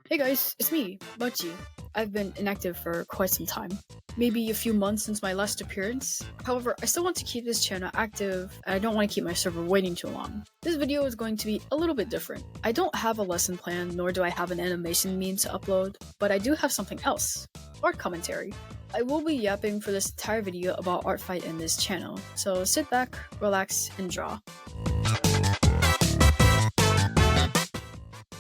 Hey guys, it's me, mochii. I've been inactive for quite some time, maybe a few months since my last appearance. However, I still want to keep this channel active and I don't want to keep my server waiting too long. This video is going to be a little bit different. I don't have a lesson plan, nor do I have an animation meme to upload, but I do have something else: art commentary. I will be yapping for this entire video about Artfight in this channel, so sit back, relax, and draw.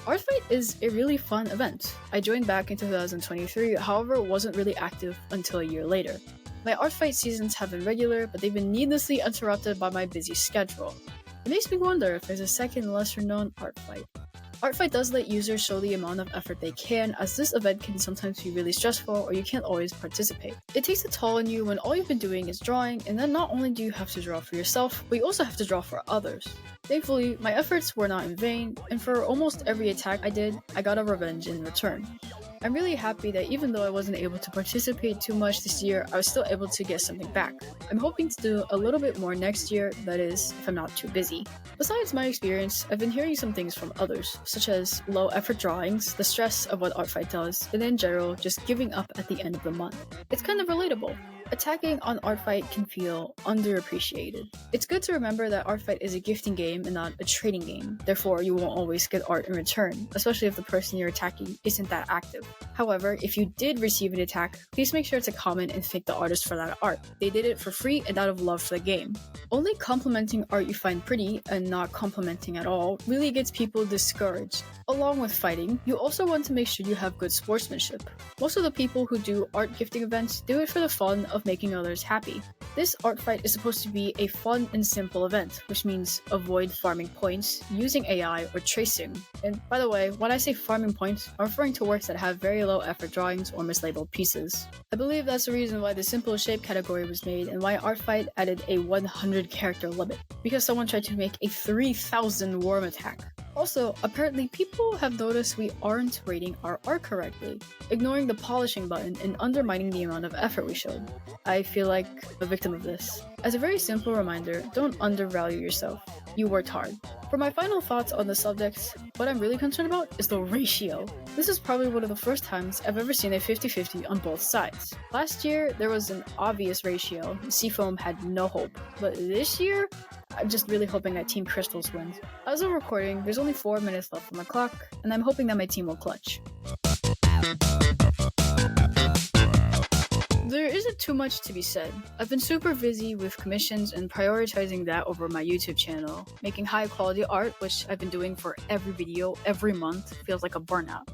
Artfight is a really fun event. I joined back in 2023, however wasn't really active until a year later. My Artfight seasons have been regular, but they've been needlessly interrupted by my busy schedule. It makes me wonder if there's a second lesser known Artfight. Artfight does let users show the amount of effort they can, as this event can sometimes be really stressful or you can't always participate. It takes a toll on you when all you've been doing is drawing, and then not only do you have to draw for yourself, but you also have to draw for others. Thankfully, my efforts were not in vain, and for almost every attack I did, I got a revenge in return. I'm really happy that even though I wasn't able to participate too much this year, I was still able to get something back. I'm hoping to do a little bit more next year, that is, if I'm not too busy. Besides my experience, I've been hearing some things from others, such as low effort drawings, the stress of what Artfight does, and in general, just giving up at the end of the month. It's kind of relatable. Attacking on Artfight can feel underappreciated. It's good to remember that Artfight is a gifting game and not a trading game, therefore you won't always get art in return, especially if the person you're attacking isn't that active. However, if you did receive an attack, please make sure to comment and thank the artist for that art. They did it for free and out of love for the game. Only complimenting art you find pretty and not complimenting at all really gets people discouraged. Along with fighting, you also want to make sure you have good sportsmanship. Most of the people who do art gifting events do it for the fun of making others happy. This Artfight is supposed to be a fun and simple event, which means avoid farming points, using AI, or tracing. And by the way, when I say farming points, I'm referring to works that have very low effort drawings or mislabeled pieces. I believe that's the reason why the simple shape category was made and why Artfight added a 100 character limit, because someone tried to make a 3000 worm attack. Also, apparently people have noticed we aren't rating our art correctly, ignoring the polishing button and undermining the amount of effort we showed. I feel like a victim of this. As a very simple reminder, don't undervalue yourself. You worked hard. For my final thoughts on the subject, what I'm really concerned about is the ratio. This is probably one of the first times I've ever seen a 50-50 on both sides. Last year, there was an obvious ratio. Seafoam had no hope. But this year, I'm just really hoping that Team Crystals wins. As of recording, there's only 4 minutes left on the clock, and I'm hoping that my team will clutch. There isn't too much to be said. I've been super busy with commissions and prioritizing that over my YouTube channel. Making high quality art, which I've been doing for every video, every month, feels like a burnout.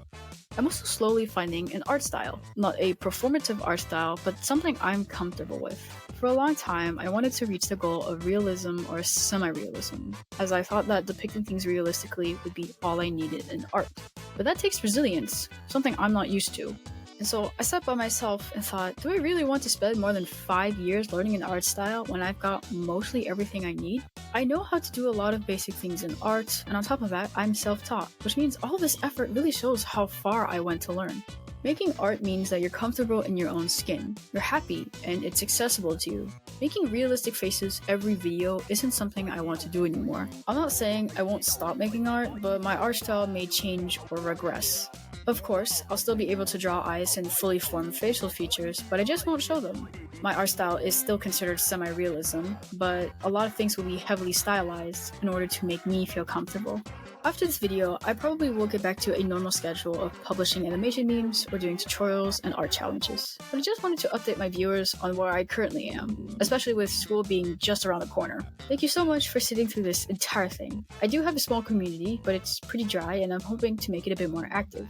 I'm also slowly finding an art style. Not a performative art style, but something I'm comfortable with. For a long time, I wanted to reach the goal of realism or semi-realism, as I thought that depicting things realistically would be all I needed in art. But that takes resilience, something I'm not used to. And so I sat by myself and thought, do I really want to spend more than 5 years learning an art style when I've got mostly everything I need? I know how to do a lot of basic things in art, and on top of that, I'm self-taught, which means all this effort really shows how far I went to learn. Making art means that you're comfortable in your own skin, you're happy, and it's accessible to you. Making realistic faces every video isn't something I want to do anymore. I'm not saying I won't stop making art, but my art style may change or regress. Of course, I'll still be able to draw eyes and fully formed facial features, but I just won't show them. My art style is still considered semi-realism, but a lot of things will be heavily stylized in order to make me feel comfortable. After this video, I probably will get back to a normal schedule of publishing animation memes or doing tutorials and art challenges. But I just wanted to update my viewers on where I currently am, especially with school being just around the corner. Thank you so much for sitting through this entire thing. I do have a small community, but it's pretty dry and I'm hoping to make it a bit more active.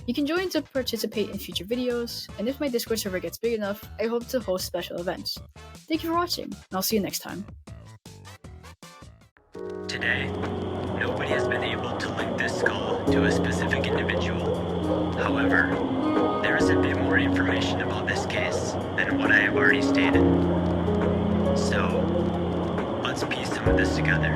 You can join to participate in future videos, and if my Discord server gets big enough, I hope to host special events. Thank you for watching, and I'll see you next time. Today, nobody has been able to link this skull to a specific individual. However, there is a bit more information about this case than what I have already stated. So, let's piece some of this together.